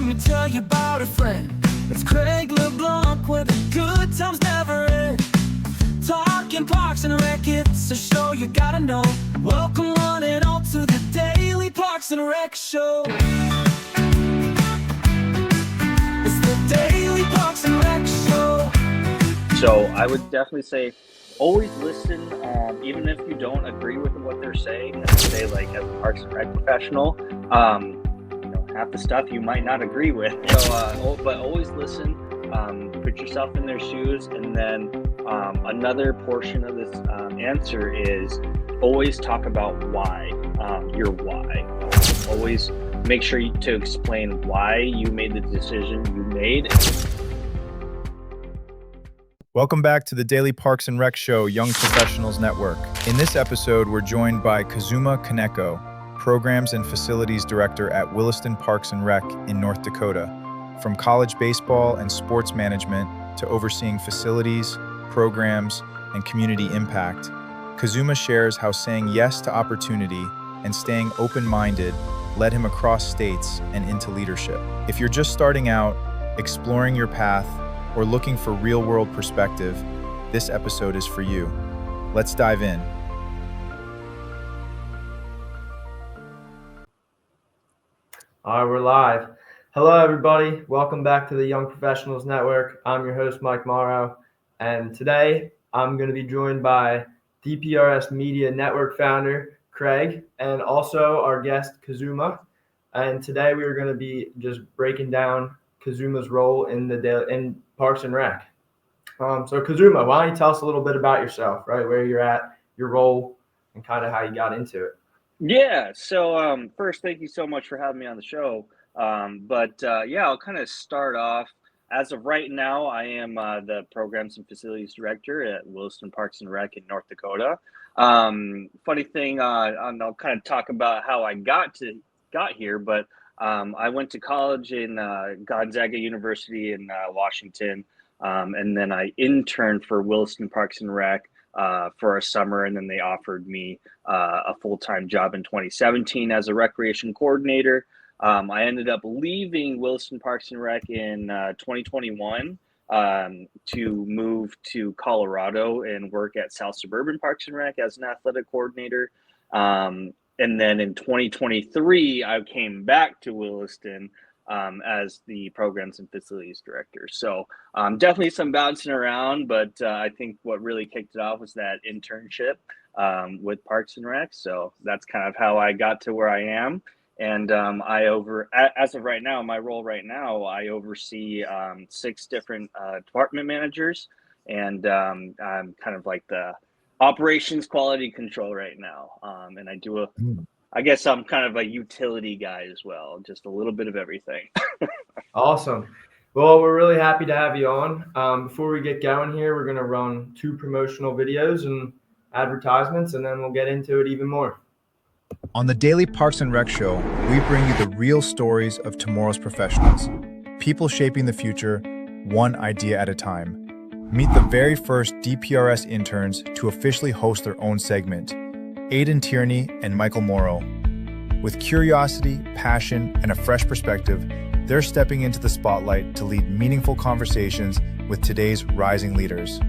me tell you about a friend. It's Craig LeBlanc, where the good times never end. Talking Parks and Rec, it's a show you gotta know. Welcome one and all to the Daily Parks and Rec Show. It's the Daily Parks and Rec Show. So I would definitely say always listen, even if you don't agree with what they're saying. As I say, like as a Parks and Rec professional, half the stuff you might not agree with. So, but always listen, put yourself in their shoes, and then another portion of this answer is always talk about why, your why. Always make sure to explain why you made the decision you made. Welcome back to the Daily Parks and Rec Show, Young Professionals Network. In this episode, we're joined by Kazuma Kaneko, Programs and Facilities Director at Williston Parks and Rec in North Dakota. From college baseball and sports management to overseeing facilities, programs, and community impact, Kazuma shares how saying yes to opportunity and staying open-minded led him across states and into leadership. If you're just starting out, exploring your path, or looking for real-world perspective, this episode is for you. Let's dive in. All right, we're live. Hello, everybody. Welcome back to the Young Professionals Network. I'm your host, Mike Morrow, and today I'm going to be joined by DPRS Media Network founder, Craig, and also our guest, Kazuma. And today we are going to be just breaking down Kazuma's role in Parks and Rec. So Kazuma, why don't you tell us a little bit about yourself, right? Where you're at, your role, and kind of how you got into it. Yeah. So first, thank you so much for having me on the show. I'll kind of start off. As of right now, I am the Programs and Facilities Director at Williston Parks and Rec in North Dakota. Funny thing, I'll kind of talk about how I got here, but I went to college in Gonzaga University in Washington, and then I interned for Williston Parks and Rec for a summer, and then they offered me a full-time job in 2017 as a recreation coordinator. I ended up leaving Williston Parks and Rec in 2021 to move to Colorado and work at South Suburban Parks and Rec as an athletic coordinator. And then in 2023, I came back to Williston as the Programs and Facilities Director. So definitely some bouncing around, but I think what really kicked it off was that internship with Parks and Rec. So that's kind of how I got to where I am. And as of right now, my role right now, I oversee 6 different department managers, and I'm kind of like the operations quality control right now. And I guess I'm kind of a utility guy as well, just a little bit of everything. Awesome. Well, we're really happy to have you on. Before we get going here, we're going to run 2 promotional videos and advertisements, and then we'll get into it even more. On the Daily Parks and Rec Show, we bring you the real stories of tomorrow's professionals, people shaping the future, one idea at a time. Meet the very first DPRS interns to officially host their own segment, Aidan Tierney and Michael Morrow. With curiosity, passion, and a fresh perspective, they're stepping into the spotlight to lead meaningful conversations with today's rising leaders.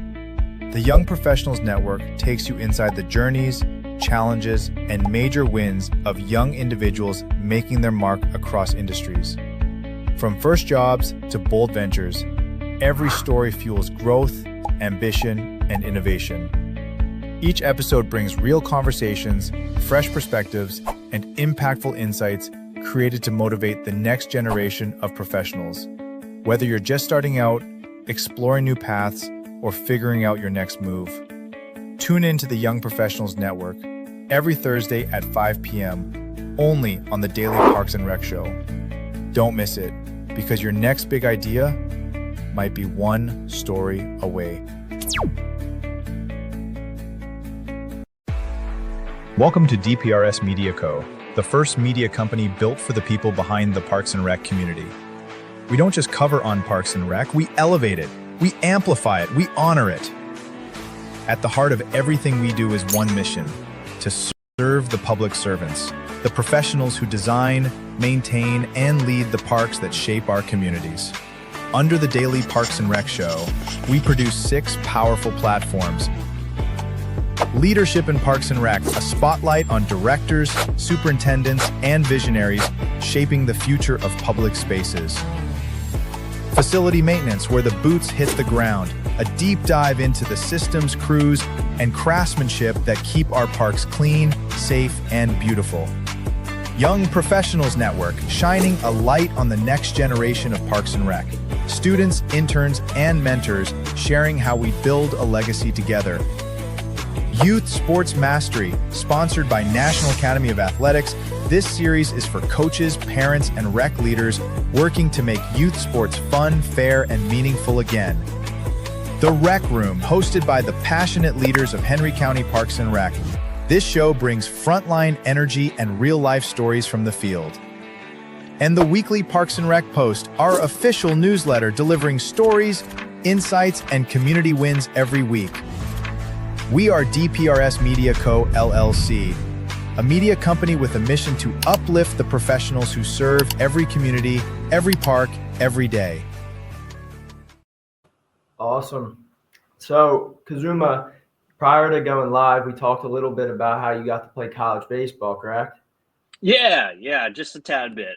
The Young Professionals Network takes you inside the journeys, challenges, and major wins of young individuals making their mark across industries. From first jobs to bold ventures, every story fuels growth, ambition, and innovation. Each episode brings real conversations, fresh perspectives, and impactful insights created to motivate the next generation of professionals. Whether you're just starting out, exploring new paths, or figuring out your next move. Tune in to the Young Professionals Network every Thursday at 5 p.m. only on the Daily Parks and Rec Show. Don't miss it, because your next big idea might be one story away. Welcome to DPRS Media Co., the first media company built for the people behind the Parks and Rec community. We don't just cover on Parks and Rec, we elevate it, we amplify it, we honor it. At the heart of everything we do is one mission: to serve the public servants. the professionals who design, maintain, and lead the parks that shape our communities. Under the Daily Parks and Rec Show, we produce 6 powerful platforms. Leadership in Parks and Rec, a spotlight on directors, superintendents, and visionaries shaping the future of public spaces. Facility maintenance, where the boots hit the ground, a deep dive into the systems, crews, and craftsmanship that keep our parks clean, safe, and beautiful. Young Professionals Network, shining a light on the next generation of Parks and Rec. Students, interns, and mentors sharing how we build a legacy together. Youth Sports Mastery, sponsored by National Academy of Athletics. This series is for coaches, parents, and rec leaders working to make youth sports fun, fair, and meaningful again. The Rec Room, hosted by the passionate leaders of Henry County Parks and Rec. This show brings frontline energy and real-life stories from the field. And the weekly Parks and Rec Post, our official newsletter delivering stories, insights, and community wins every week. We are DPRS Media Co. LLC, a media company with a mission to uplift the professionals who serve every community, every park, every day. Awesome. So, Kazuma, prior to going live, we talked a little bit about how you got to play college baseball, correct? Yeah, just a tad bit.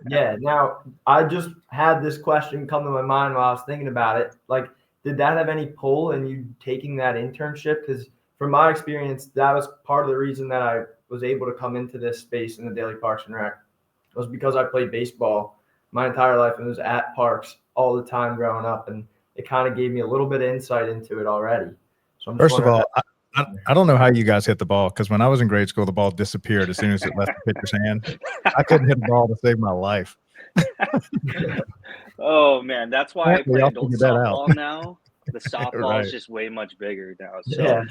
Yeah. Now, I just had this question come to my mind while I was thinking about it. Like, did that have any pull in you taking that internship? Because from my experience, that was part of the reason that I was able to come into this space in the Daily Parks and Rec. It was because I played baseball my entire life and was at parks all the time growing up, and it kind of gave me a little bit of insight into it already. So I'm First of all, I don't know how you guys hit the ball, because when I was in grade school, the ball disappeared as soon as it left the pitcher's hand. I couldn't hit the ball to save my life. Oh man, that's why I play I'll adult figure that softball now. The softball Right. is just way much bigger now. So, Yeah.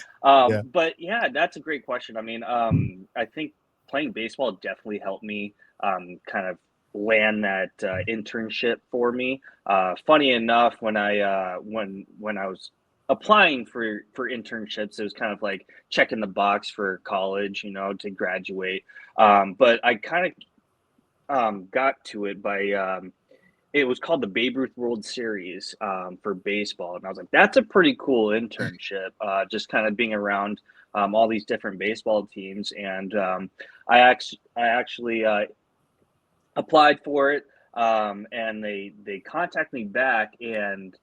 Yeah. But yeah, that's a great question. I mean, I think playing baseball definitely helped me kind of land that internship for me. Funny enough, when I was applying for internships, it was kind of like checking the box for college, to graduate. But I kind of got to it by it was called the Babe Ruth World Series for baseball, and I was like, that's a pretty cool internship. Just kind of being around all these different baseball teams, and I actually applied for it, and they contacted me back, and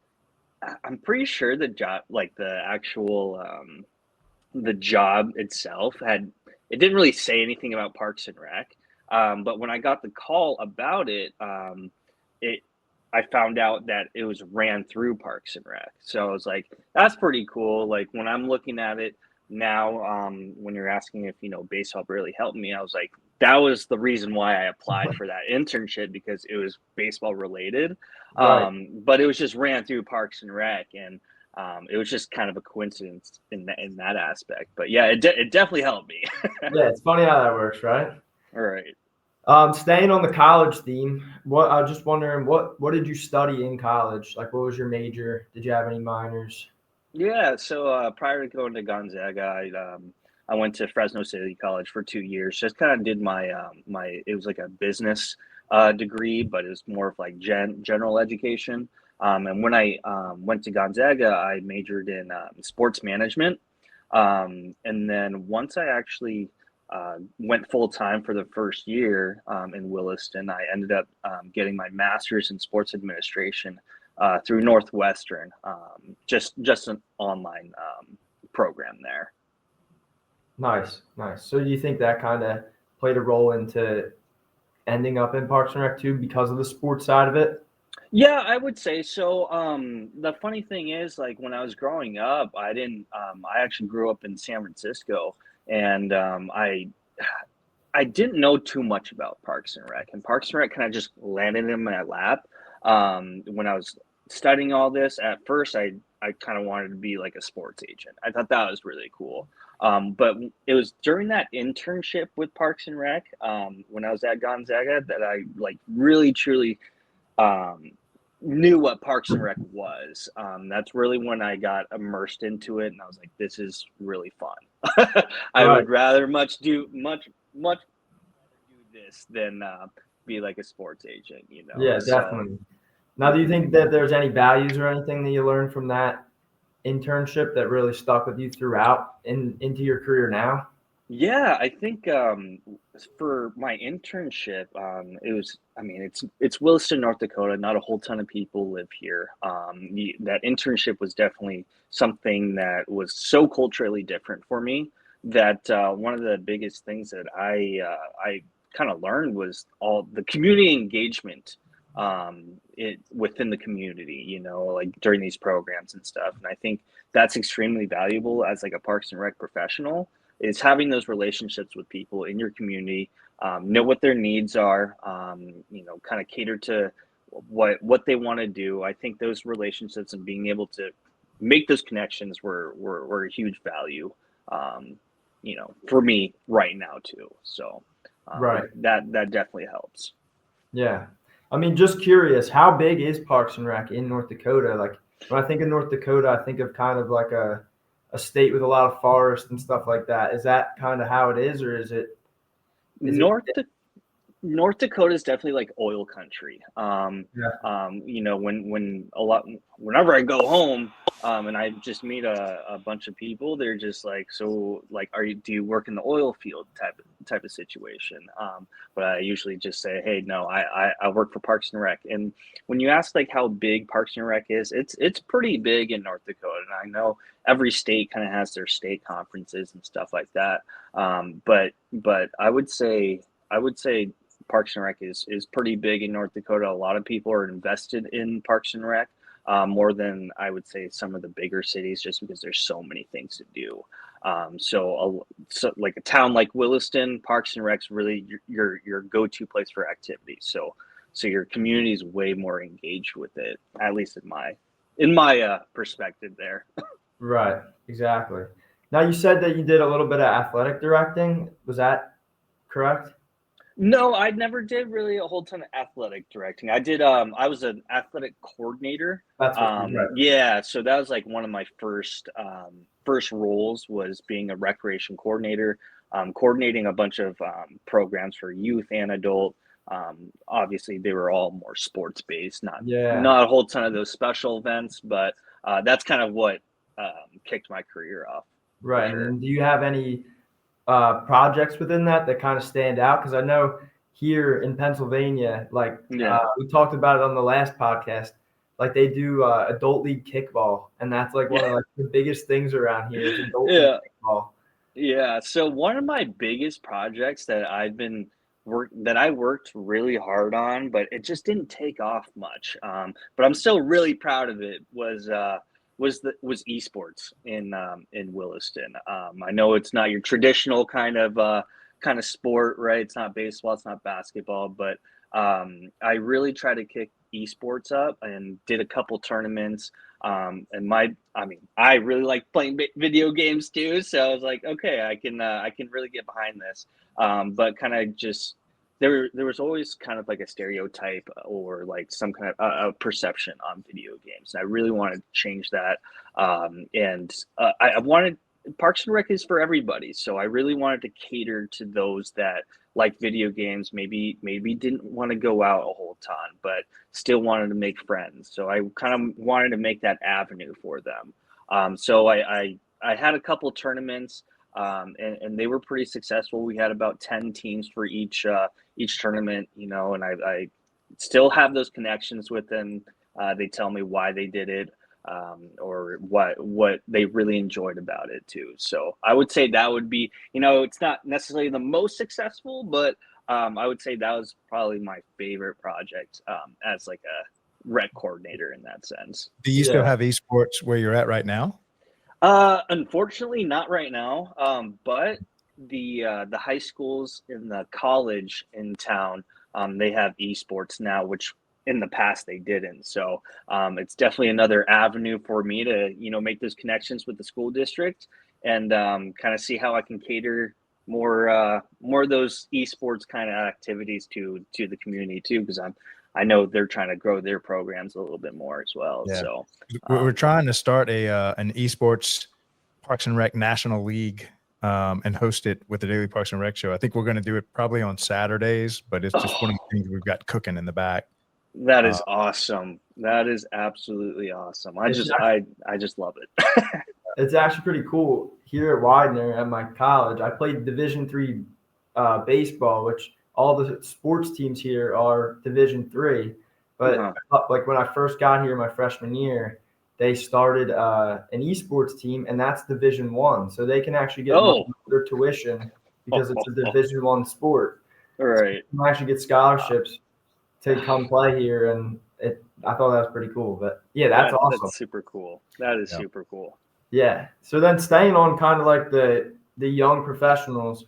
I'm pretty sure the job, like the actual the job itself, it didn't really say anything about Parks and Rec. But when I got the call about it, I found out that it was ran through Parks and Rec. So I was like, that's pretty cool. Like when I'm looking at it now, when you're asking if, baseball really helped me, I was like, that was the reason why I applied for that internship, because it was baseball related. Right. But it was just ran through Parks and Rec, and it was just kind of a coincidence in that aspect. But yeah, it definitely helped me. Yeah, it's funny how that works, right? All right. Staying on the college theme, I was just wondering, what did you study in college? Like, what was your major? Did you have any minors? Yeah, so prior to going to Gonzaga, I went to Fresno City College for 2 years. Just kind of did my it was like a business degree, but it was more of like general education. And when I went to Gonzaga, I majored in sports management. And then once I actually went full time for the first year in Williston, I ended up getting my master's in sports administration through Northwestern, just an online program there. Nice. So do you think that kind of played a role into ending up in Parks and Rec too, because of the sports side of it? Yeah, I would say so. The funny thing is, like when I was growing up, I didn't. I actually grew up in San Francisco, and I didn't know too much about Parks and Rec, and Parks and Rec kind of just landed in my lap. When I was studying all this, at first I kind of wanted to be like a sports agent. I thought that was really cool. But it was during that internship with Parks and Rec, when I was at Gonzaga, that I like really truly knew what Parks and Rec was. That's really when I got immersed into it, and I was like, this is really fun. I would rather much this than be like a sports agent, Yeah, So definitely. Now, do you think that there's any values or anything that you learned from that internship that really stuck with you throughout into your career now? yeah, I think for my internship, it was. I mean, it's Williston, North Dakota. Not a whole ton of people live here. That internship was definitely something that was so culturally different for me that one of the biggest things that I kind of learned was all the community engagement within the community. Like during these programs and stuff. And I think that's extremely valuable as like a Parks and Rec professional is having those relationships with people in your community, know what their needs are, kind of cater to what they want to do. I think those relationships and being able to make those connections were a huge value, for me right now too. So Right. that definitely helps. Yeah. I mean, just curious, how big is Parks and Rec in North Dakota? Like when I think of North Dakota, I think of kind of like a state with a lot of forest and stuff like that. Is that kind of how it is, or is it North North Dakota is definitely like oil country. yeah. Whenever I go home, and I just meet a bunch of people, they're just like, so like, do you work in the oil field type of situation? But I usually just say, hey, no, I work for Parks and Rec. And when you ask like how big Parks and Rec is, it's pretty big in North Dakota. And I know every state kind of has their state conferences and stuff like that. But I would say Parks and Rec is pretty big in North Dakota. A lot of people are invested in Parks and Rec, more than I would say some of the bigger cities, just because there's so many things to do. So like a town like Williston, Parks and Rec's really your go-to place for activities. So your community is way more engaged with it, at least in my perspective there. Right. Exactly. Now you said that you did a little bit of athletic directing. Was that correct? No, I never did really a whole ton of athletic directing. I was an athletic coordinator. That's what you right. Yeah, so that was like one of my first roles was being a recreation coordinator, coordinating a bunch of programs for youth and adult. Obviously they were all more sports based, not Yeah. not a whole ton of those special events, but that's kind of what kicked my career off for Right. And sure. then do you have any projects within that kind of stand out? Because I know here in Pennsylvania, like Yeah. we talked about it on the last podcast, like they do adult league kickball, and that's like one of like the biggest things around here is adult league Yeah. kickball. Yeah, so one of my biggest projects that I worked really hard on, but it just didn't take off much. But I'm still really proud of it. Was esports in Williston. I know it's not your traditional kind of sport, right? It's not baseball, it's not basketball, but I really try to kick esports up and did a couple tournaments. I really like playing video games too, so I was like, okay, I can really get behind this. But kind of just there was always kind of like a stereotype or like some kind of a perception on video games. And I really wanted to change that, and I wanted Parks and Rec is for everybody, so I really wanted to cater to those that like video games, maybe didn't want to go out a whole ton, but still wanted to make friends. So I kind of wanted to make that avenue for them. So I had a couple tournaments, and they were pretty successful. We had about 10 teams for each tournament, and I still have those connections with them. They tell me why they did it, or what they really enjoyed about it too. So I would say that would be, it's not necessarily the most successful, but I would say that was probably my favorite project, as like a rec coordinator in that sense. Do you still Yeah. have esports where you're at right now? Unfortunately, not right now. But the high schools and the college in town, they have esports now, which in the past they didn't. So it's definitely another avenue for me to make those connections with the school district and kind of see how I can cater more of those esports kind of activities to the community too, because I know they're trying to grow their programs a little bit more as well. Yeah. So We're trying to start an esports Parks and Rec National League and host it with the Daily Parks and Rec show. I think we're going to do it probably on Saturdays, but it's just one of the things we've got cooking in the back. That is awesome. That is absolutely awesome. I just love it. It's actually pretty cool. Here at Widener at my college, I played Division III baseball, which all the sports teams here are Division III. But like when I first got here my freshman year, they started an esports team, and that's Division I. So they can actually get their tuition because it's a Division I sport. Right. So you can actually get scholarships to come play here, and I thought that was pretty cool. But yeah, that's awesome. That's super cool. That is super cool. Yeah. So then staying on kind of like the young professionals,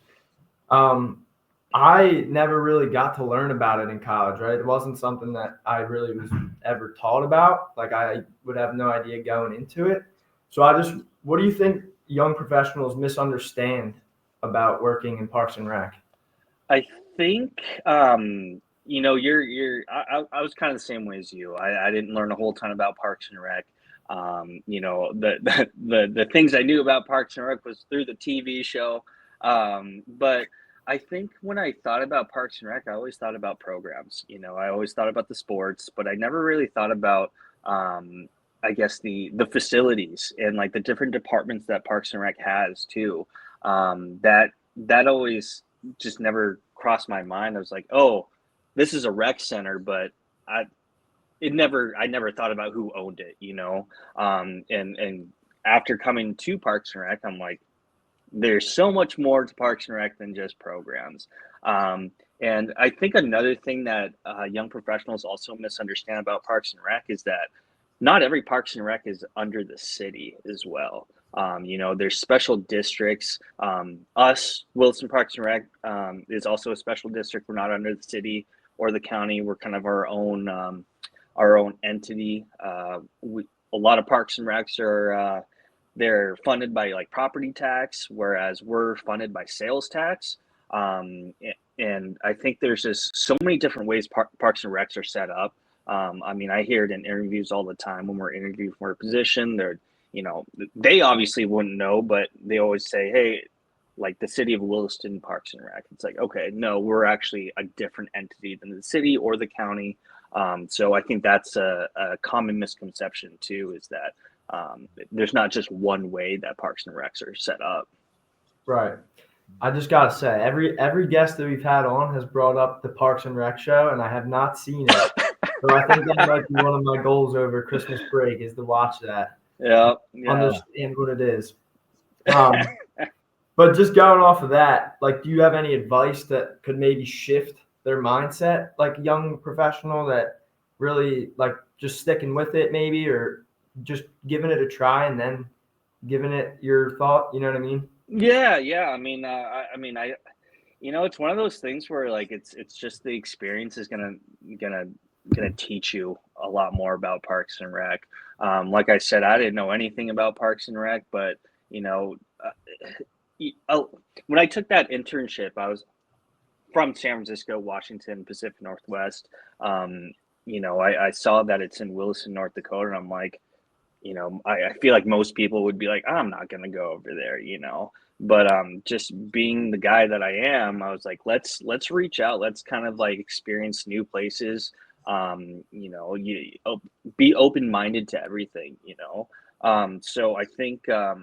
I never really got to learn about it in college, right? It wasn't something that I really was ever taught about. Like I would have no idea going into it. So what do you think young professionals misunderstand about working in Parks and Rec? I think, I was kind of the same way as you. I didn't learn a whole ton about Parks and Rec. The things I knew about Parks and Rec was through the TV show. But I think when I thought about Parks and Rec, I always thought about programs. I always thought about the sports, but I never really thought about, I guess the facilities and like the different departments that Parks and Rec has too. That always just never crossed my mind. I was like, oh, this is a rec center, but I never thought about who owned it, and after coming to Parks and Rec, I'm like, there's so much more to Parks and Rec than just programs. And I think another thing that young professionals also misunderstand about Parks and Rec is that not every Parks and Rec is under the city as well. There's special districts. Us, Williston Parks and Rec, is also a special district. We're not under the city or the county. We're kind of our own entity. A lot of Parks and Recs are they're funded by like property tax, whereas we're funded by sales tax. And I think there's just so many different ways Parks and Recs are set up. I hear it in interviews all the time when we're interviewing for a position. They obviously wouldn't know, but they always say, hey, like the city of Williston Parks and Rec. It's like, okay, no, we're actually a different entity than the city or the county. So I think that's a common misconception too, is that there's not just one way that Parks and Recs are set up. Right. I just gotta say, every guest that we've had on has brought up the Parks and Rec show, and I have not seen it. So I think that might be one of my goals over Christmas break is to watch that. Yeah. Understand what it is. But just going off of that, like, do you have any advice that could maybe shift their mindset, like young professional that really like just sticking with it maybe, or just giving it a try and then giving it your thought? You know what I mean? Yeah. It's one of those things where like it's just the experience is gonna teach you a lot more about Parks and Rec. Like I said, I didn't know anything about Parks and Rec, but when I took that internship, I was from San Francisco, Washington, Pacific Northwest. I saw that it's in Williston, North Dakota, and I'm like, I feel like most people would be like, I'm not going to go over there, but just being the guy that I am, I was like, let's reach out. Let's kind of like experience new places. Be open-minded to everything, So I think, I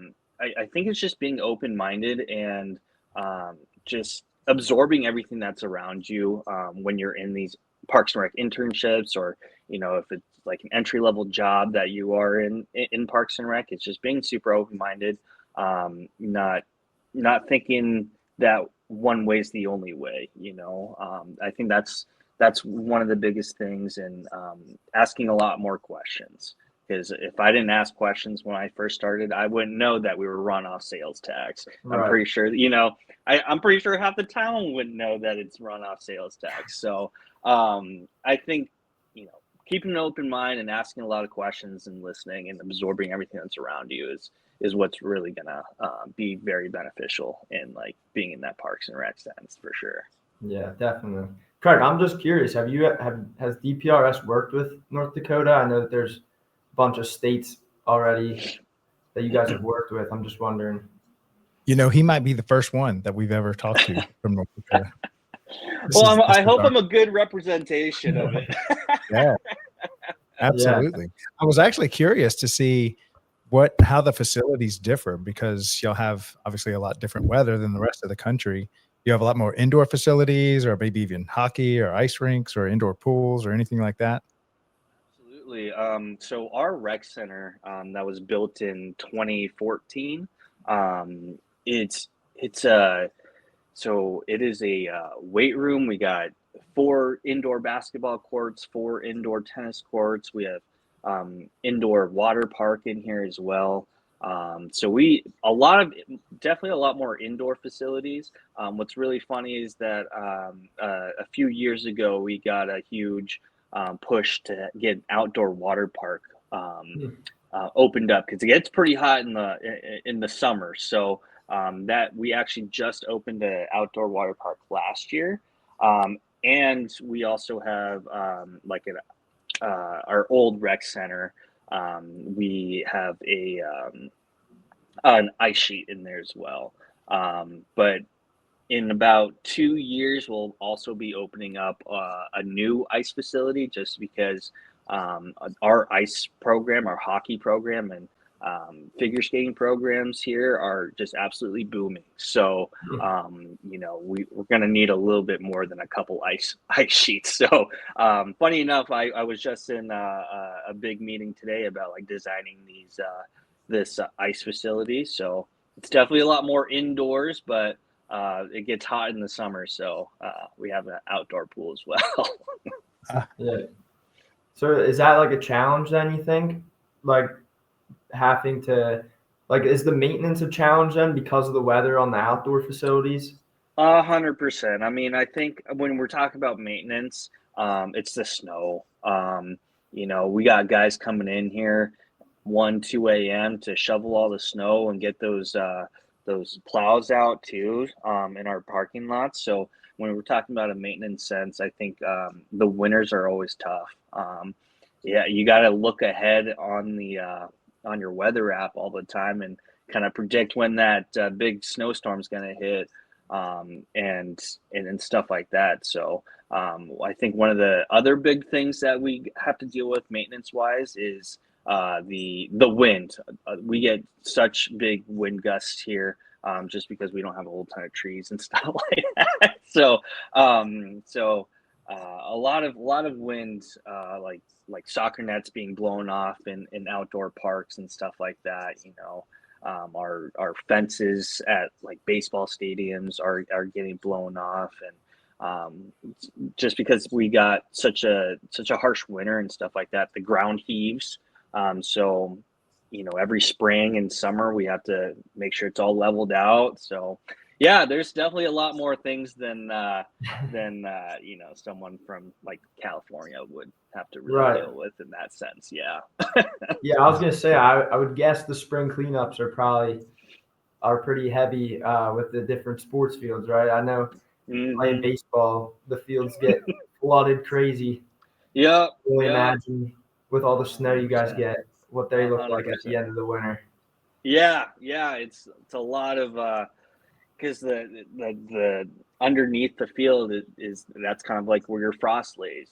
think it's just being open-minded and just absorbing everything that's around you when you're in these Parks and Rec internships, or if it's like an entry-level job that you are in Parks and Rec. It's just being super open-minded, not thinking that one way is the only way. I think that's one of the biggest things, and asking a lot more questions. Because if I didn't ask questions when I first started, I wouldn't know that we were run off sales tax. Right. I'm pretty sure, I'm pretty sure half the town wouldn't know that it's run off sales tax. So I think, keeping an open mind and asking a lot of questions and listening and absorbing everything that's around you is what's really gonna be very beneficial in like being in that Parks and Rec sense for sure. Yeah, definitely. Craig, I'm just curious. Has DPRS worked with North Dakota? I know that there's bunch of states already that you guys have worked with. I'm just wondering. He might be the first one that we've ever talked to from North Dakota. Well, I hope our- I'm a good representation of it. yeah, absolutely. I was actually curious to see how the facilities differ, because y'all have obviously a lot different weather than the rest of the country. You have a lot more indoor facilities, or maybe even hockey or ice rinks or indoor pools or anything like that. Absolutely. So our rec center that was built in 2014, um, it's so it is a weight room. We got 4 indoor basketball courts, 4 indoor tennis courts. We have indoor water park in here as well. So definitely a lot more indoor facilities. What's really funny is that a few years ago we got a huge push to get an outdoor water park opened up, because it gets pretty hot in the summer. So that we actually just opened an outdoor water park last year, and we also have our old rec center. We have an ice sheet in there as well. But in about 2 years, we'll also be opening up a new ice facility, just because our ice program, our hockey program, and figure skating programs here are just absolutely booming. So, we're going to need a little bit more than a couple ice sheets. So, funny enough, I was just in a big meeting today about like designing this ice facility. So it's definitely a lot more indoors, but it gets hot in the summer, so we have an outdoor pool as well. Yeah. So is that like a challenge then, you think? Like having to, like, is the maintenance a challenge then because of the weather on the outdoor facilities? 100%. I mean, I think when we're talking about maintenance, it's the snow. We got guys coming in here 1, 2 a.m. to shovel all the snow and get those plows out too, in our parking lots. So when we're talking about a maintenance sense, I think the winters are always tough. Yeah, you got to look ahead on your weather app all the time and kind of predict when that big snowstorm is going to hit, and stuff like that. So I think one of the other big things that we have to deal with maintenance wise is the wind. We get such big wind gusts here, just because we don't have a whole ton of trees and stuff like that. So a lot of wind, like soccer nets being blown off in outdoor parks and stuff like that. Our fences at like baseball stadiums are getting blown off, and just because we got such a harsh winter and stuff like that, the ground heaves. So every spring and summer we have to make sure it's all leveled out. So yeah, there's definitely a lot more things than someone from like California would have to really deal with in that sense. Yeah. Yeah, I was gonna say I would guess the spring cleanups are pretty heavy with the different sports fields, right? I know playing baseball, the fields get flooded crazy. Yeah. Really imagine with all the snow you guys get, what they look like at 100%. the end of the winter. Yeah, it's a lot of because the underneath the field is that's kind of like where your frost lays.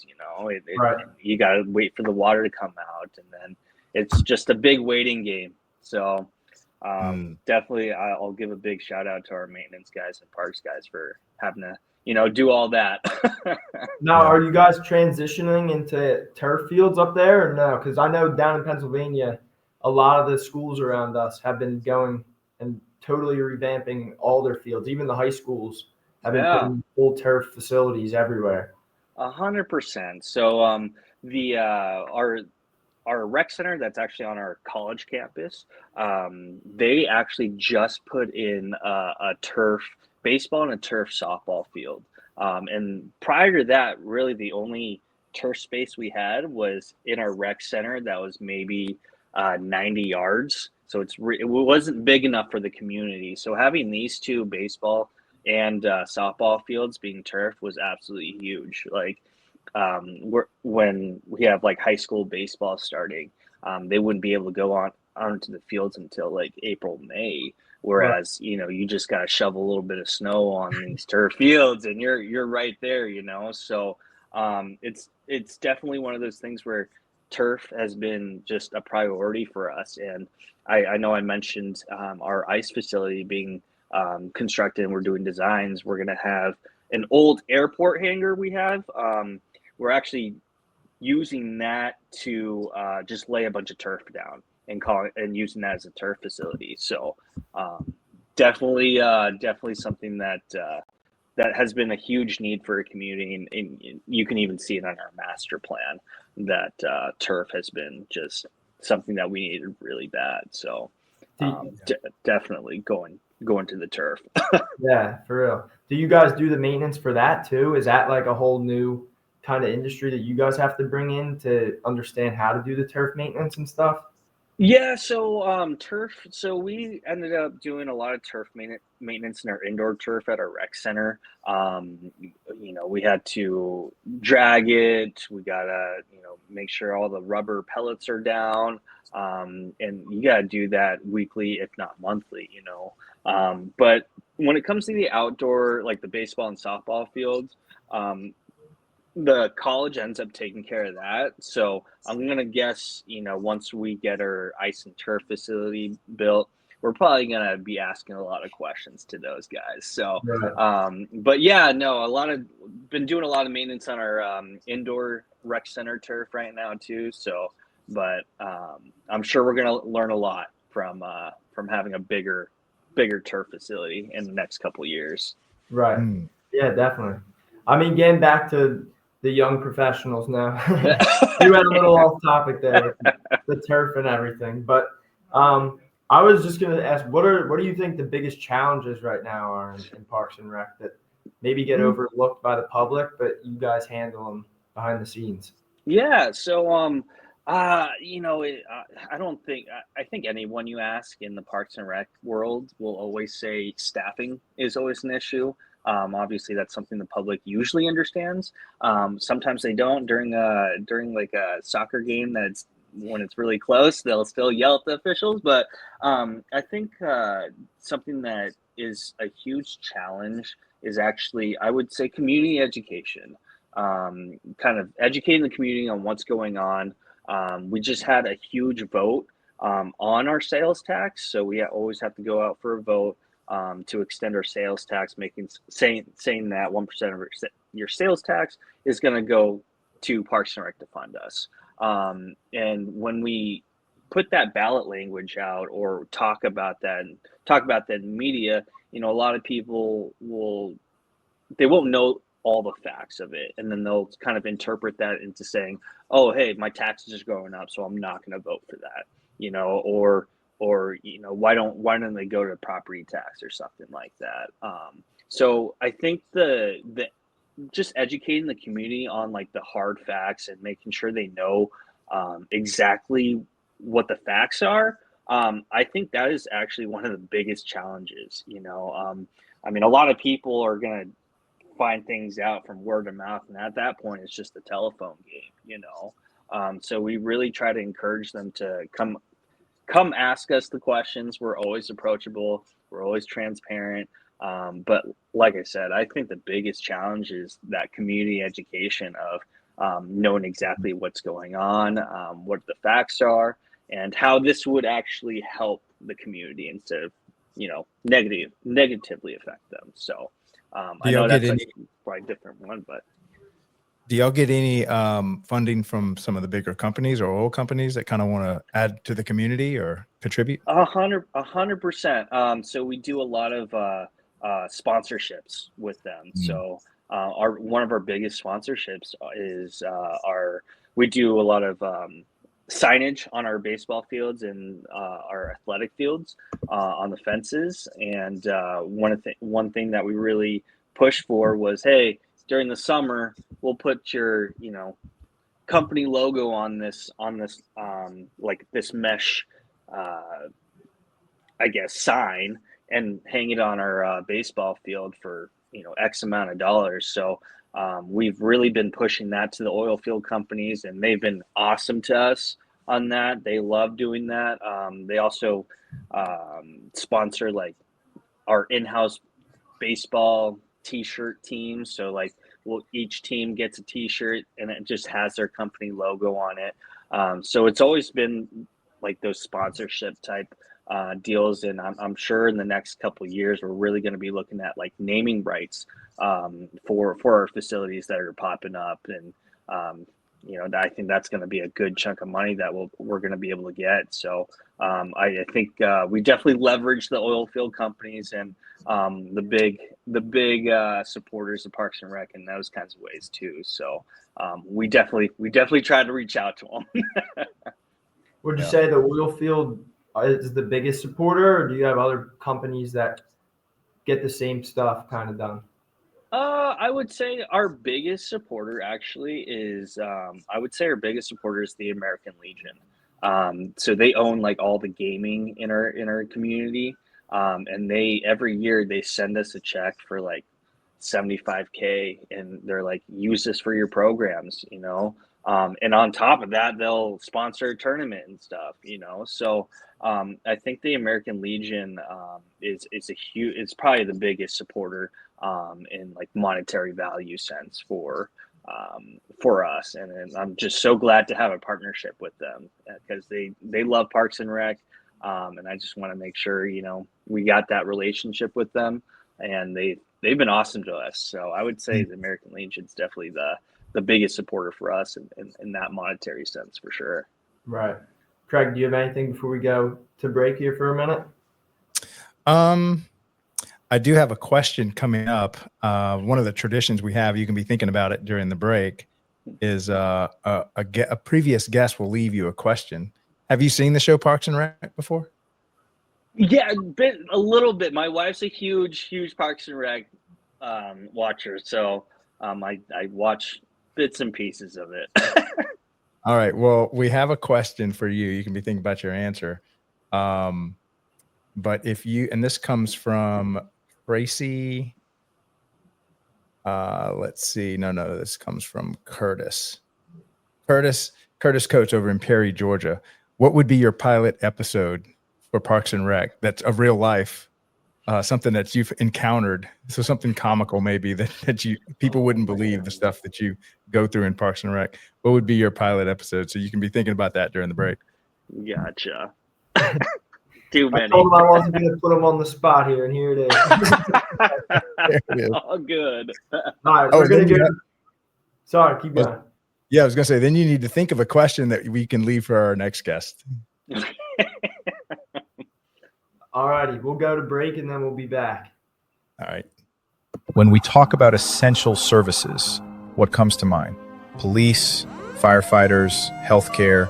Right. You got to wait for the water to come out, and then it's just a big waiting game. So definitely, I'll give a big shout out to our maintenance guys and parks guys for having to do all that. Now, are you guys transitioning into turf fields up there or no? Because I know down in Pennsylvania, a lot of the schools around us have been going and totally revamping all their fields. Even the high schools have been putting full turf facilities everywhere. 100%. So the our rec center that's actually on our college campus, they actually just put in a turf baseball and a turf softball field. And prior to that, really the only turf space we had was in our rec center that was maybe 90 yards. So it wasn't big enough for the community. So having these two baseball and softball fields being turfed was absolutely huge. Like when we have like high school baseball starting, they wouldn't be able to go onto the fields until like April, May. Whereas, you just got to shovel a little bit of snow on these turf fields and you're right there, So it's definitely one of those things where turf has been just a priority for us. And I know I mentioned our ice facility being constructed and we're doing designs. We're going to have an old airport hangar we have. We're actually using that to just lay a bunch of turf down and using that as a turf facility. So definitely something that has been a huge need for a community, and you can even see it on our master plan that turf has been just something that we needed really bad. So definitely going to the turf. Yeah, for real. Do you guys do the maintenance for that too? Is that like a whole new kind of industry that you guys have to bring in to understand how to do the turf maintenance and stuff? Yeah, so turf. So we ended up doing a lot of turf maintenance in our indoor turf at our rec center. We had to drag it. We gotta, make sure all the rubber pellets are down, and you gotta do that weekly, if not monthly. But when it comes to the outdoor, like the baseball and softball fields, the college ends up taking care of that. So I'm going to guess, once we get our ice and turf facility built, we're probably going to be asking a lot of questions to those guys. So, Right. but yeah, no, been doing a lot of maintenance on our indoor rec center turf right now too. So, but I'm sure we're going to learn a lot from having a bigger turf facility in the next couple of years. Right. Mm. Yeah, definitely. I mean, getting back to the young professionals now. You went a little off topic there with the turf and everything, but I was just going to ask, what do you think the biggest challenges right now are in Parks and Rec that maybe get overlooked by the public, but you guys handle them behind the scenes? Yeah. So, I don't think, I think anyone you ask in the Parks and Rec world will always say staffing is always an issue. Obviously, that's something the public usually understands. Sometimes they don't during like a soccer game that's when it's really close, they'll still yell at the officials. But I think something that is a huge challenge is actually, I would say, community education. Kind of educating the community on what's going on. We just had a huge vote on our sales tax, so we always have to go out for a vote to extend our sales tax, saying that 1% of your sales tax is going to go to Parks and Rec to fund us. And when we put that ballot language out or talk about that in media, a lot of people won't know all the facts of it, and then they'll kind of interpret that into saying, oh, hey, my taxes are going up, so I'm not going to vote for that, or why don't they go to property tax or something like that. So I think the just educating the community on like the hard facts and making sure they know exactly what the facts are. I think that is actually one of the biggest challenges. I mean, a lot of people are going to find things out from word of mouth, and at that point it's just a telephone game. So we really try to encourage them to come ask us the questions. We're always approachable, we're always transparent, but like I said, I think the biggest challenge is that community education of knowing exactly what's going on, what the facts are, and how this would actually help the community instead of negatively affect them. So I know that's quite a different one, but do y'all get any funding from some of the bigger companies or oil companies that kind of want to add to the community or contribute? 100%. So we do a lot of sponsorships with them. So one of our biggest sponsorships is we do a lot of signage on our baseball fields and our athletic fields on the fences. And one thing that we really pushed for was, hey, during the summer, we'll put your company logo on this like this mesh, I guess, sign, and hang it on our baseball field for X amount of dollars. So we've really been pushing that to the oil field companies, and they've been awesome to us. on that. They love doing that. They also sponsor like our in-house baseball t-shirt team. So like each team gets a t-shirt and it just has their company logo on it. So it's always been like those sponsorship type deals, and I'm sure in the next couple of years we're really going to be looking at like naming rights for our facilities that are popping up, and I think that's going to be a good chunk of money that we're going to be able to get. So I think we definitely leverage the oil field companies and the big supporters of Parks and Rec in those kinds of ways too. So we definitely try to reach out to them. Would you say the oil field is the biggest supporter, or do you have other companies that get the same stuff kind of done? I would say our biggest supporter actually is the American Legion. So they own like all the gaming in our community, and they every year they send us a check for like $75K, and they're like, use this for your programs, and on top of that they'll sponsor a tournament and stuff, so I think the American Legion is probably the biggest supporter in like monetary value sense for us, and I'm just so glad to have a partnership with them because they love Parks and Rec, and I just want to make sure we got that relationship with them, and they've been awesome to us. So I would say the American Legion is definitely the biggest supporter for us in that monetary sense for sure. Right. Craig, do you have anything before we go to break here for a minute? I do have a question coming up. One of the traditions we have, you can be thinking about it during the break, is a previous guest will leave you a question. Have you seen the show Parks and Rec before? Yeah, a little bit. My wife's a huge Parks and Rec watcher, so I watch bits and pieces of it. All right. Well, we have a question for you. You can be thinking about your answer. But and this comes from Tracy. Let's see. No, this comes from Curtis. Curtis Coates over in Perry, Georgia. What would be your pilot episode for Parks and Rec that's of real life? Something that you've encountered, so something comical maybe that people wouldn't believe the stuff that you go through in Parks and Rec. What would be your pilot episode? So you can be thinking about that during the break. Gotcha. Too many. I told him I wasn't going to put him on the spot here, and here it is. There it is. All good. All right, we're going to go. Sorry, keep going. Yeah, I was going to say, then you need to think of a question that we can leave for our next guest. All righty, we'll go to break and then we'll be back. All right. When we talk about essential services, what comes to mind? Police, firefighters, healthcare.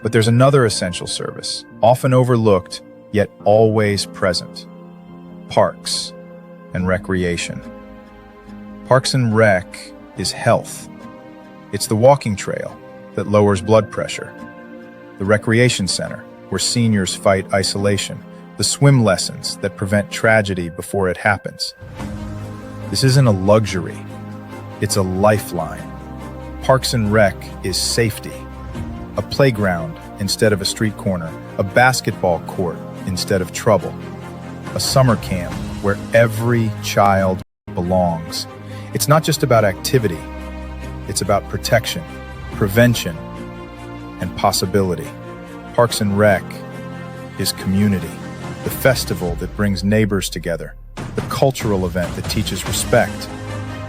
But there's another essential service, often overlooked, yet always present. Parks and recreation. Parks and Rec is health. It's the walking trail that lowers blood pressure, the recreation center where seniors fight isolation, the swim lessons that prevent tragedy before it happens. This isn't a luxury, it's a lifeline. Parks and Rec is safety. A playground instead of a street corner, a basketball court instead of trouble, a summer camp where every child belongs. It's not just about activity, it's about protection, prevention, and possibility. Parks and Rec is community. The festival that brings neighbors together, the cultural event that teaches respect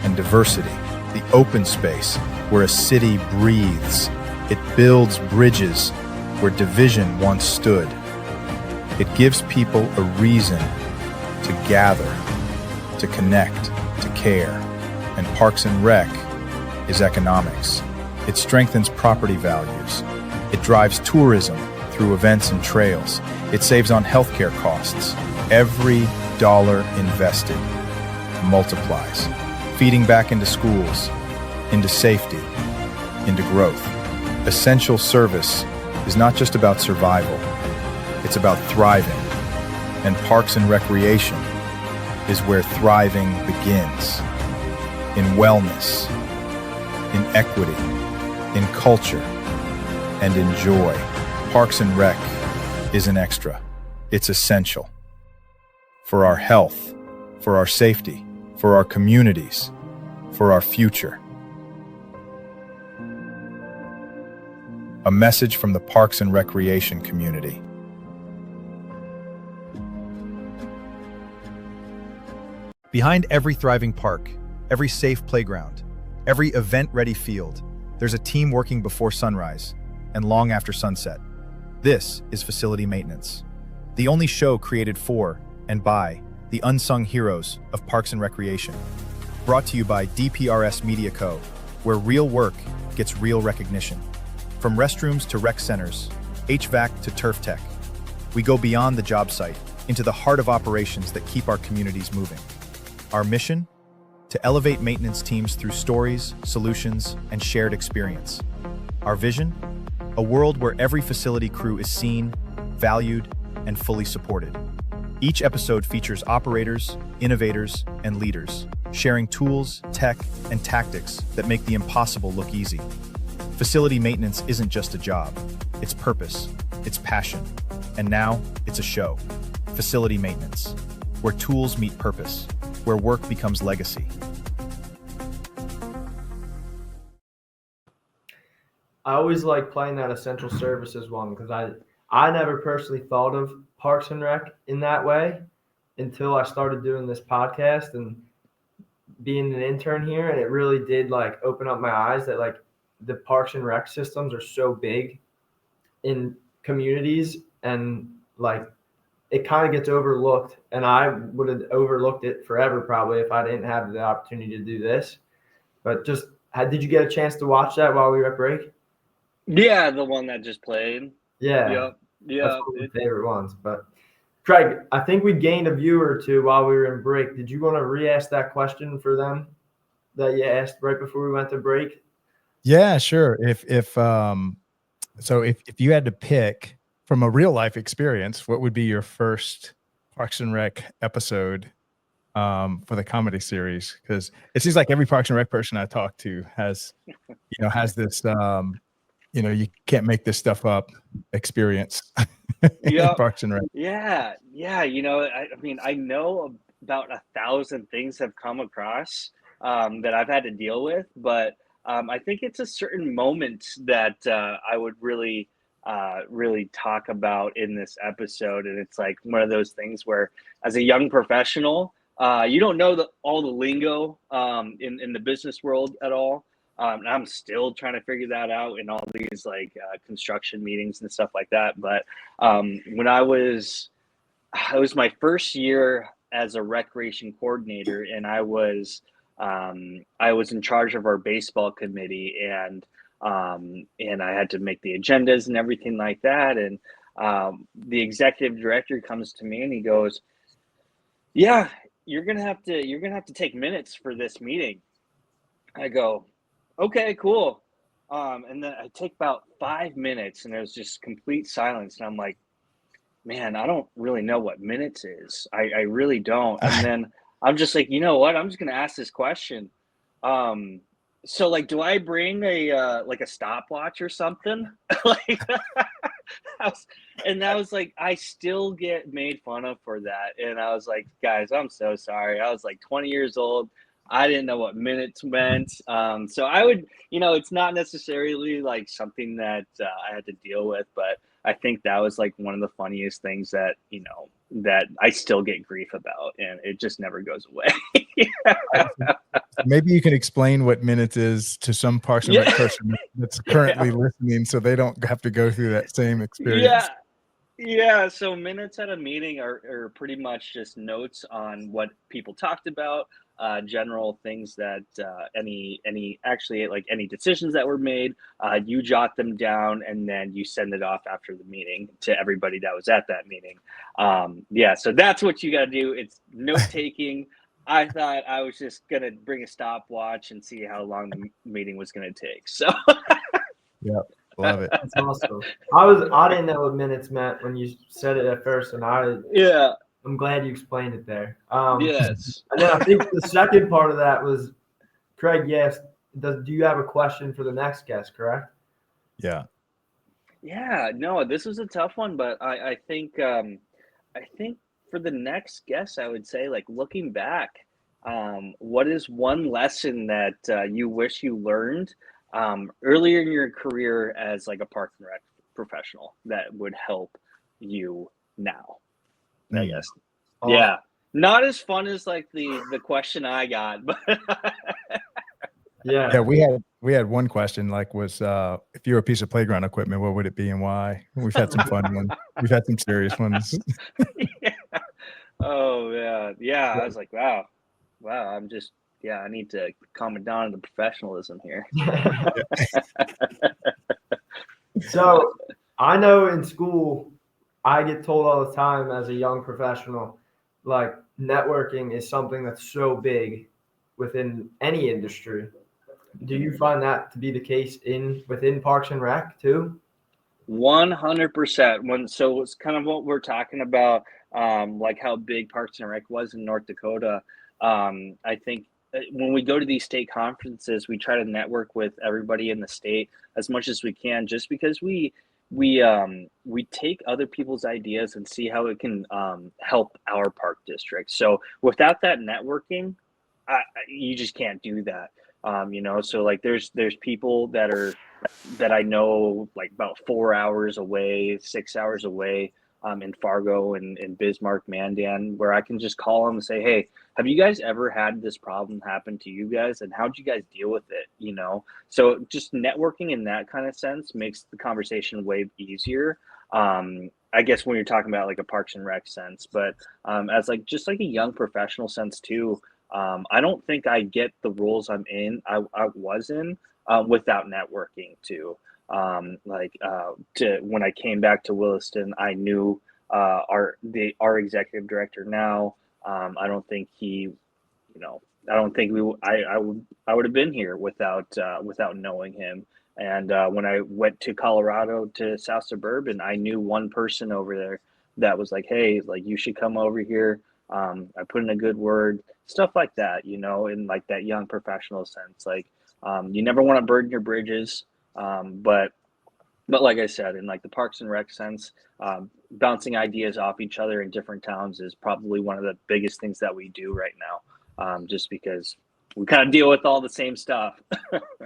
and diversity, the open space where a city breathes. It builds bridges where division once stood. It gives people a reason to gather, to connect, to care. And Parks and Rec is economics. It strengthens property values. It drives tourism through events and trails. It saves on healthcare costs. Every dollar invested multiplies, feeding back into schools, into safety, into growth. Essential service is not just about survival, it's about thriving. And Parks and Recreation is where thriving begins. In wellness, in equity, in culture, and in joy. Parks and Rec isn't extra. It's essential. For our health, for our safety, for our communities, for our future. A message from the Parks and Recreation community. Behind every thriving park, every safe playground, every event-ready field, there's a team working before sunrise and long after sunset. This is Facility Maintenance, the only show created for and by the unsung heroes of Parks and Recreation. Brought to you by DPRS Media Co., where real work gets real recognition. From restrooms to rec centers, HVAC to turf tech, we go beyond the job site into the heart of operations that keep our communities moving. Our mission? To elevate maintenance teams through stories, solutions, and shared experience. Our vision? A world where every facility crew is seen, valued, and fully supported. Each episode features operators, innovators, and leaders, sharing tools, tech, and tactics that make the impossible look easy. Facility maintenance isn't just a job, it's purpose, it's passion, and now it's a show. Facility Maintenance, where tools meet purpose, where work becomes legacy. I always like playing that essential services one because I never personally thought of Parks and Rec in that way until I started doing this podcast and being an intern here, and it really did like open up my eyes that like the Parks and Rec systems are so big in communities, and like it kind of gets overlooked, and I would have overlooked it forever probably if I didn't have the opportunity to do this. But just did you get a chance to watch that while we were at break? Yeah, the one that just played. Yeah. Yeah. That's one of my favorite ones. But Craig, I think we gained a viewer or two while we were in break. Did you want to re-ask that question for them that you asked right before we went to break? Yeah, sure. If you had to pick from a real life experience, what would be your first Parks and Rec episode for the comedy series? Because it seems like every Parks and Rec person I talk to has this you can't make this stuff up experience. Yeah. Parks and Rec. Yeah. I mean, I know about 1,000 things have come across that I've had to deal with, but I think it's a certain moment that I would really talk about in this episode. And it's like one of those things where as a young professional, you don't know all the lingo in the business world at all. I'm still trying to figure that out in all these like construction meetings and stuff like that. But when it was my first year as a recreation coordinator, and I was in charge of our baseball committee, and I had to make the agendas and everything like that. And the executive director comes to me and he goes, "Yeah, you're gonna have to take minutes for this meeting." I go, "Okay, cool." And then I take about 5 minutes, and there's just complete silence. And I'm like, "Man, I don't really know what minutes is. I really don't." And then I'm just like, you know what? I'm just gonna ask this question. So like, do I bring a stopwatch or something? Like, and that was like, I still get made fun of for that. And I was like, guys, I'm so sorry. I was like 20 years old. I didn't know what minutes meant. So I would, it's not necessarily like something that I had to deal with, but I think that was like one of the funniest things that, that I still get grief about, and it just never goes away. Maybe you can explain what minutes is to some Parks and Rec person that's currently listening, so they don't have to go through that same experience. Yeah. So minutes at a meeting are pretty much just notes on what people talked about, general things that any decisions that were made, you jot them down, and then you send it off after the meeting to everybody that was at that meeting. So that's what you got to do. It's note taking. I thought I was just gonna bring a stopwatch and see how long the meeting was gonna take. So yeah, love it. That's awesome. I didn't know what minutes meant when you said it at first, and I'm glad you explained it there. Yes. And then I think the second part of that was, Craig, yes, do you have a question for the next guest, correct? Yeah. Yeah, no, this was a tough one, but I think for the next guess, I would say like looking back, what is one lesson that you wish you learned earlier in your career as like a park and rec professional that would help you now? I Mm. guess. Awesome. Yeah, not as fun as like the question I got, but Yeah, Yeah. we had one question like was if you were a piece of playground equipment, what would it be and why? We've had some fun ones. We've had some serious ones. yeah. Oh yeah, yeah. I Yeah. was like, wow, wow. I'm just yeah. I need to calm it down to the professionalism here. So I know in school, I get told all the time as a young professional, like networking is something that's so big within any industry. Do you find that to be the case within Parks and Rec too? 100%. When so it's kind of what we're talking about, like how big Parks and Rec was in North Dakota. I think when we go to these state conferences, we try to network with everybody in the state as much as we can, just because we take other people's ideas and see how it can help our park district. So without that networking, you just can't do that. So like there's people that I know like about 4 hours away, 6 hours away, in Fargo and in Bismarck, Mandan, where I can just call them and say, hey, have you guys ever had this problem happen to you guys? And how'd you guys deal with it? So just networking in that kind of sense makes the conversation way easier. I guess when you're talking about like a Parks and Rec sense, but as like just like a young professional sense too, I don't think I get the roles I was in without networking too. To when I came back to Williston, I knew our executive director now. I don't think I don't think I would have been here without knowing him. And when I went to Colorado to South Suburban, I knew one person over there that was like, hey, like you should come over here. I put in a good word, stuff like that, in like that young professional sense. Like you never want to burn your bridges, but like I said, in like the Parks and Rec sense, bouncing ideas off each other in different towns is probably one of the biggest things that we do right now. Just because we kind of deal with all the same stuff.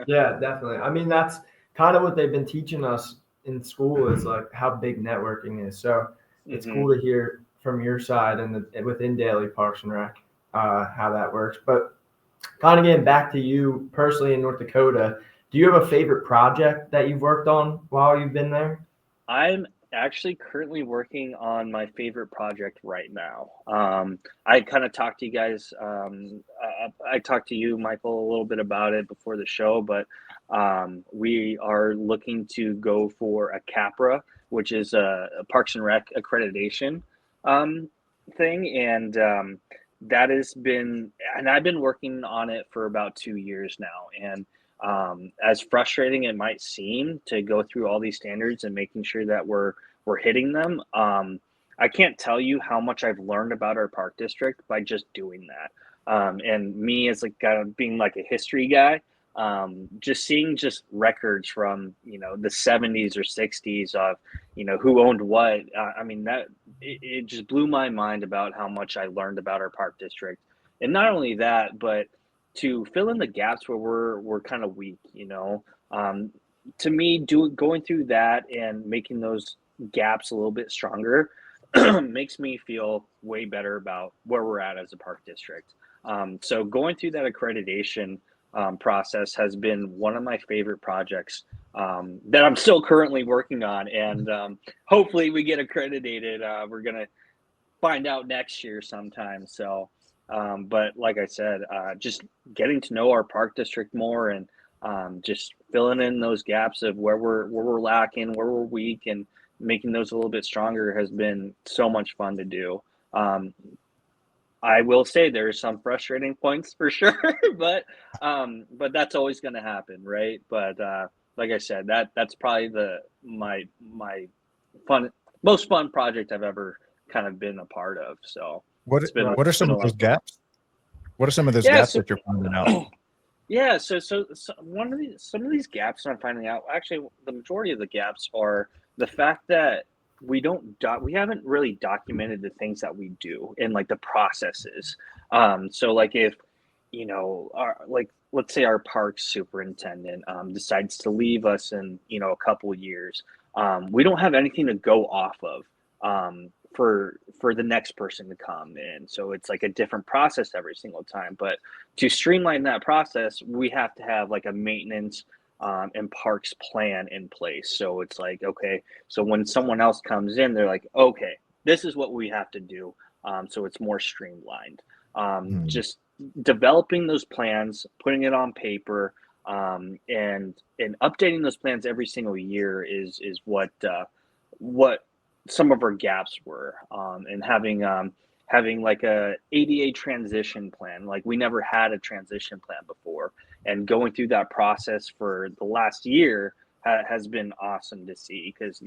Yeah, definitely. I mean, that's kind of what they've been teaching us in school is like how big networking is. So it's hmm cool to hear from your side and within Daily Parks and Rec how that works. But kind of getting back to you personally in North Dakota, do you have a favorite project that you've worked on while you've been there? I'm actually currently working on my favorite project right now. I kind of talked to you guys. I talked to you, Michael, a little bit about it before the show, but we are looking to go for a CAPRA, which is a Parks and Rec accreditation um, thing, and that has been, and I've been working on it for about 2 years now, and as frustrating it might seem to go through all these standards and making sure that we're hitting them, I can't tell you how much I've learned about our park district by just doing that. And me as like kind of being like a history guy, just seeing just records from the 70s or 60s of who owned what. I mean it just blew my mind about how much I learned about our park district, and not only that, but to fill in the gaps where we're kind of weak. To me, going through that and making those gaps a little bit stronger makes me feel way better about where we're at as a park district. So going through that accreditation process has been one of my favorite projects that I'm still currently working on, and hopefully we get accredited. We're gonna find out next year sometime. So, but like I said, just getting to know our park district more and just filling in those gaps of where we're lacking, where we're weak, and making those a little bit stronger has been so much fun to do. Um, I will say there are some frustrating points for sure, but that's always going to happen, right? But like I said, that's probably my fun most fun project I've ever kind of been a part of. So What it's been what are it's been some a of lot those of fun. gaps? What are some of those Yeah, gaps so that you're finding out? yeah, so some of these gaps I'm finding out. Actually, the majority of the gaps are the fact that we haven't really documented the things that we do and like the processes. So like if let's say our park superintendent decides to leave us in a couple of years, we don't have anything to go off of for the next person to come in. So it's like a different process every single time. But to streamline that process, we have to have like a maintenance and parks plan in place. So it's like, okay, so when someone else comes in, they're like, okay, this is what we have to do. So it's more streamlined. Just developing those plans, putting it on paper, and updating those plans every single year is what some of our gaps were, and having like a ADA transition plan. Like we never had a transition plan before, and going through that process for the last year has been awesome to see, because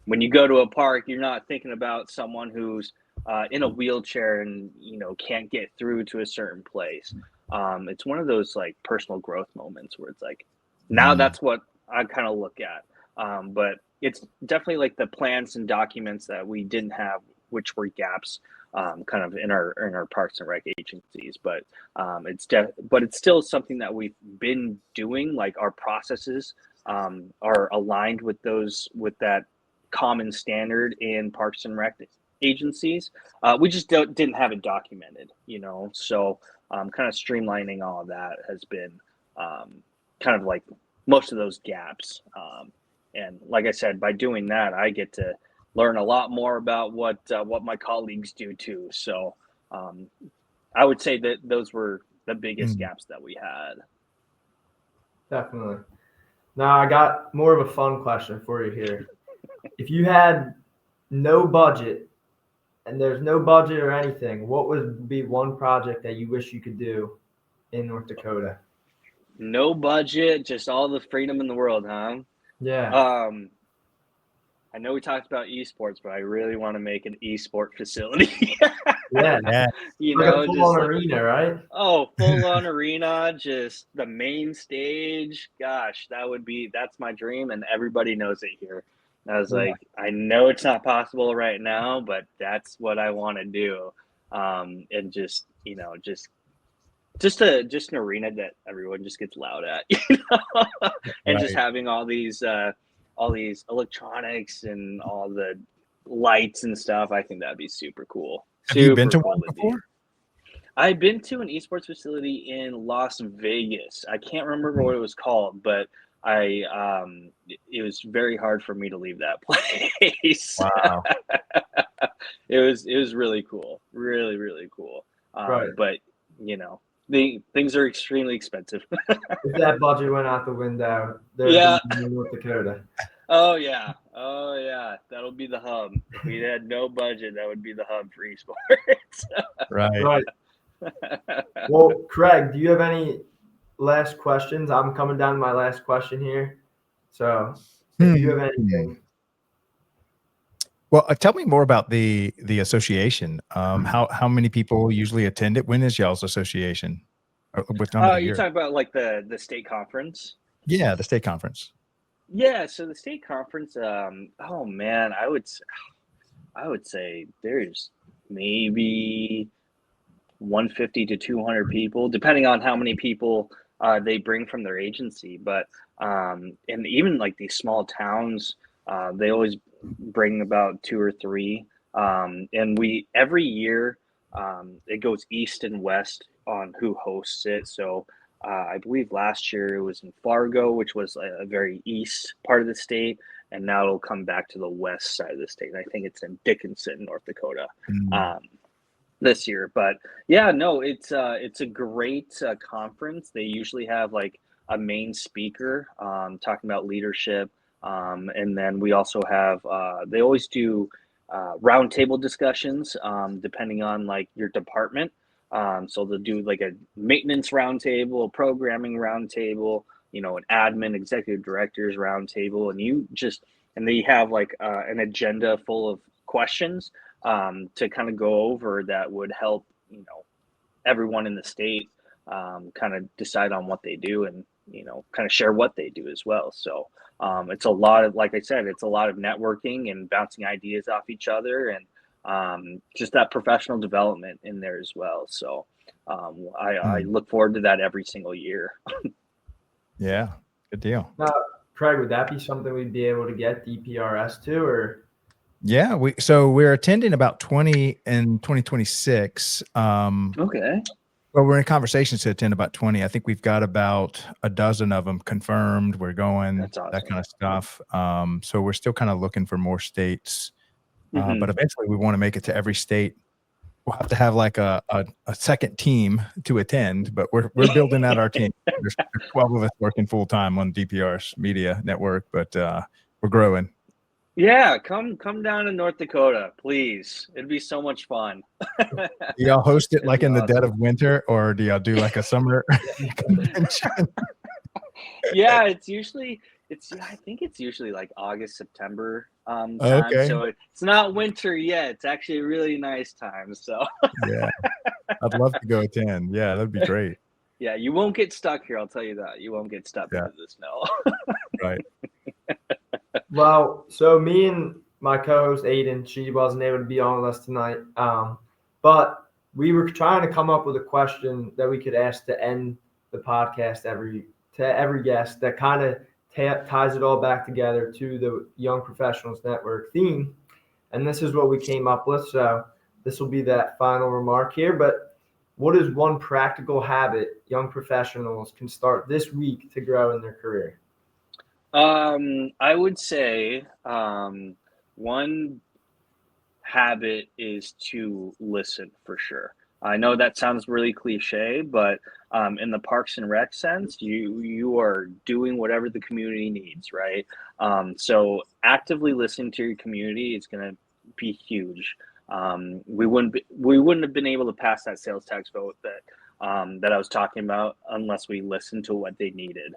when you go to a park, you're not thinking about someone who's in a wheelchair and can't get through to a certain place. It's one of those like personal growth moments where it's like, now that's what I kind of look at. But it's definitely like the plans and documents that we didn't have, which were gaps kind of in our parks and rec agencies. But it's still something that we've been doing. Like our processes are aligned with that common standard in parks and rec agencies. We just didn't have it documented, so kind of streamlining all of that has been kind of like most of those gaps. And like I said, by doing that, I get to learn a lot more about what my colleagues do too. So I would say that those were the biggest gaps that we had. Definitely. Now I got more of a fun question for you here. If you had no budget, and there's no budget or anything, what would be one project that you wish you could do in North Dakota? No budget, just all the freedom in the world, huh? Yeah. I know we talked about esports, but I really want to make an esport facility. Yeah. Yeah. Like a full-on arena, right? Oh, full-on arena, just the main stage. Gosh, that's my dream, and everybody knows it here. I was like, I know it's not possible right now, but that's what I want to do. And just an arena that everyone just gets loud at, and just having all these electronics and all the lights and stuff. I think that'd be super cool. Have you been to one before? I've been to an esports facility in Las Vegas. I can't remember what it was called, but it was very hard for me to leave that place. Wow. It was really cool. Really, really cool. Right. But things are extremely expensive. If that budget went out the window, there's North Dakota. Oh yeah. That'll be the hub. If we had no budget, that would be the hub for esports. Right. Well, Craig, do you have any last questions? I'm coming down to my last question here. So if you have anything. Well, tell me more about the association. How many people usually attend it? When is y'all's association? You're talking about like the state conference? Yeah, the state conference. Yeah, so the state conference, oh man, I would say there's maybe 150 to 200 people, depending on how many people they bring from their agency. But and even like these small towns, they always bring about 2 or 3. And every year it goes east and west on who hosts it. So I believe last year it was in Fargo, which was a very east part of the state, and now it'll come back to the west side of the state. I think it's in Dickinson, North Dakota, this year. But yeah, no, it's a great conference. They usually have like a main speaker talking about leadership, and then we also have they always do roundtable discussions depending on like your department. So they'll do like a maintenance roundtable, a programming roundtable, an admin, executive directors roundtable, and they have like an agenda full of questions to kind of go over that would help everyone in the state kind of decide on what they do. And kind of share what they do as well. So it's a lot of, like I said, it's a lot of networking and bouncing ideas off each other, and just that professional development in there as well. So I look forward to that every single year. Yeah, good deal. Now, Craig, would that be something we'd be able to get DPRS to, or? Yeah, we're attending about 20 in 2026. Okay. Well, we're in conversations to attend about 20. I think we've got about a dozen of them confirmed. We're going, That's awesome. that kind of stuff. So we're still kind of looking for more states, Mhm. but eventually we want to make it to every state. We'll have to have like a second team to attend, but we're building out our team. There's 12 of us working full time on DPR's media network, but we're growing. Yeah, come down to North Dakota, please. It'd be so much fun. Do y'all host it It'd like be in the dead awesome. of winter, or do y'all do like a summer convention? Yeah, I think it's usually like August, September time. Okay. So it's not winter yet. It's actually a really nice time. So Yeah, I'd love to go attend. Yeah, that'd be great. yeah, you won't get stuck here. I'll tell you that. You won't get stuck Yeah. into the snow. Right. Well, so me and my co-host Aiden, she wasn't able to be on with us tonight, but we were trying to come up with a question that we could ask to end the podcast to every guest that kind of ties it all back together to the Young Professionals Network theme. And this is what we came up with. So this will be that final remark here. But what is one practical habit young professionals can start this week to grow in their career? I would say one habit is to listen for sure. I know that sounds really cliche, but in the Parks and Rec sense, you are doing whatever the community needs, right? So actively listening to your community is going to be huge. We wouldn't have been able to pass that sales tax vote that I was talking about unless we listened to what they needed.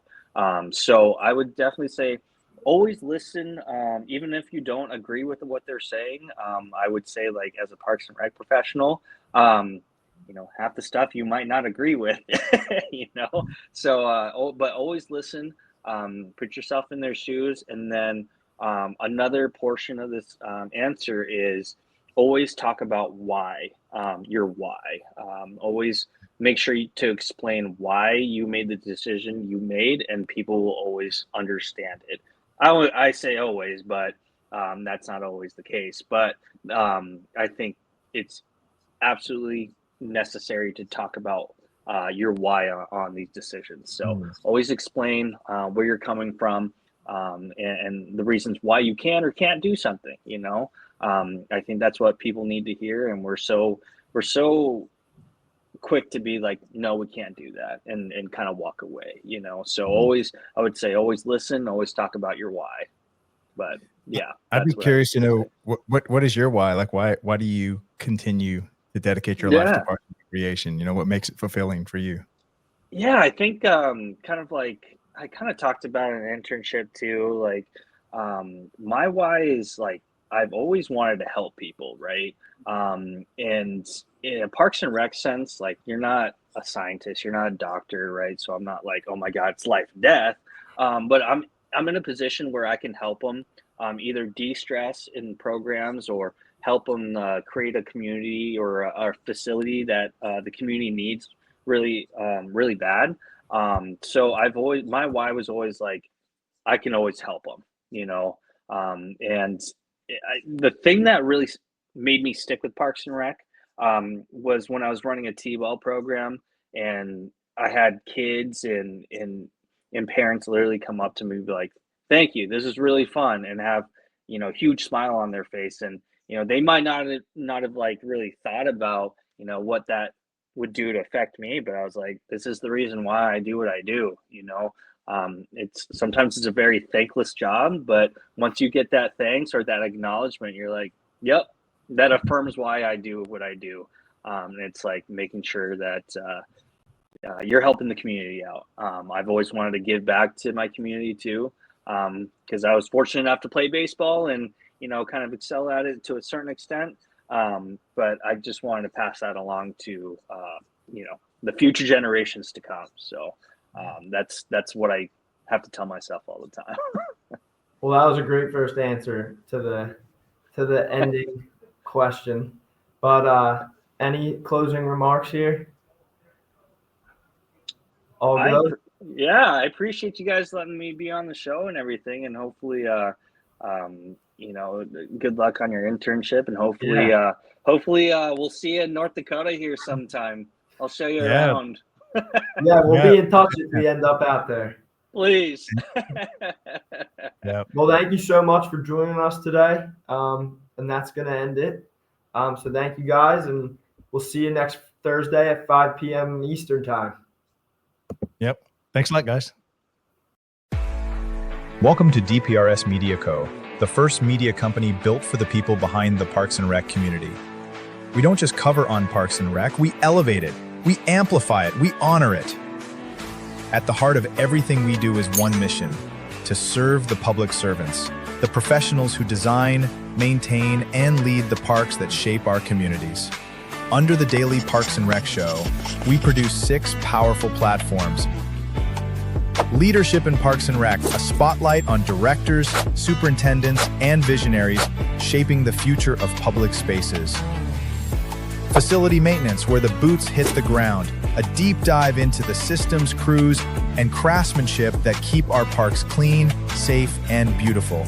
So I would definitely say always listen, even if you don't agree with what they're saying. I would say, like, as a Parks and Rec professional, half the stuff you might not agree with, So, but always listen, put yourself in their shoes. And then another portion of this answer is always talk about why, your why. Always make sure to explain why you made the decision you made, and people will always understand it. I say always, but that's not always the case. But I think it's absolutely necessary to talk about your why on these decisions. So always explain where you're coming from, and the reasons why you can or can't do something. I think that's what people need to hear, and we're so quick to be like, no, we can't do that, and kind of walk away. So always, I would say, always listen, always talk about your why. But yeah, I'd be curious to know what is your why? Like, why do you continue to dedicate your life to park recreation? What makes it fulfilling for you? Yeah, I think kind of like I kind of talked about an internship too. Like, my why is like I've always wanted to help people, right? And in a Parks and Rec sense, like, you're not a scientist, you're not a doctor, right? So I'm not like, oh my God, it's life and death. But I'm in a position where I can help them either de-stress in programs or help them create a community or a facility that the community needs really, really bad. So my why was always like, I can always help them, and the thing that really made me stick with Parks and Rec was when I was running a T-ball program, and I had kids and parents literally come up to me and be like, "Thank you, this is really fun," and have huge smile on their face, and they might not have like really thought about what that would do to affect me, but I was like, this is the reason why I do what I do. Sometimes it's a very thankless job, but once you get that thanks or that acknowledgement, you're like, yep, that affirms why I do what I do. And it's like making sure that you're helping the community out. I've always wanted to give back to my community too, because I was fortunate enough to play baseball and kind of excel at it to a certain extent. But I just wanted to pass that along to the future generations to come. So That's what I have to tell myself all the time. Well, that was a great first answer to the ending question. But any closing remarks here? All good? Yeah, I appreciate you guys letting me be on the show and everything, and hopefully, good luck on your internship, and hopefully, we'll see you in North Dakota here sometime. I'll show you around. Yeah, we'll be in touch if we end up out there. Please. Yeah. Well, thank you so much for joining us today. And that's going to end it. So thank you guys, and we'll see you next Thursday at 5 p.m. Eastern time. Yep. Thanks a lot, guys. Welcome to DPRS Media Co., the first media company built for the people behind the Parks and Rec community. We don't just cover on Parks and Rec, we elevate it, we amplify it, we honor it. At the heart of everything we do is one mission: to serve the public servants, the professionals who design, maintain, and lead the parks that shape our communities. Under the Daily Parks and Rec Show, we produce 6 powerful platforms. Leadership in Parks and Rec, a spotlight on directors, superintendents, and visionaries shaping the future of public spaces. Facility maintenance, where the boots hit the ground, a deep dive into the systems, crews, and craftsmanship that keep our parks clean, safe, and beautiful.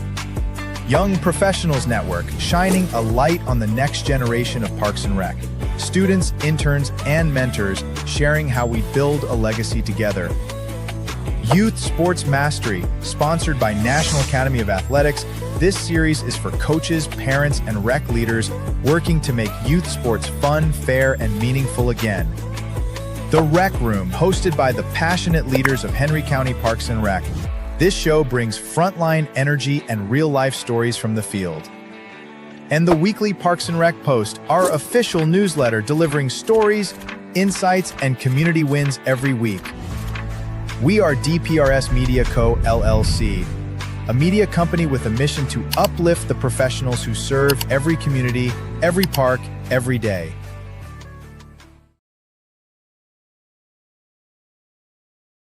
Young Professionals Network, shining a light on the next generation of Parks and Rec. Students, interns, and mentors sharing how we build a legacy together. Youth Sports Mastery, sponsored by National Academy of Athletics. This series is for coaches, parents, and rec leaders working to make youth sports fun, fair, and meaningful again. The Rec Room, hosted by the passionate leaders of Henry County Parks and Rec. This show brings frontline energy and real-life stories from the field. And the weekly Parks and Rec Post, our official newsletter delivering stories, insights, and community wins every week. We are DPRS Media Co., LLC, a media company with a mission to uplift the professionals who serve every community, every park, every day.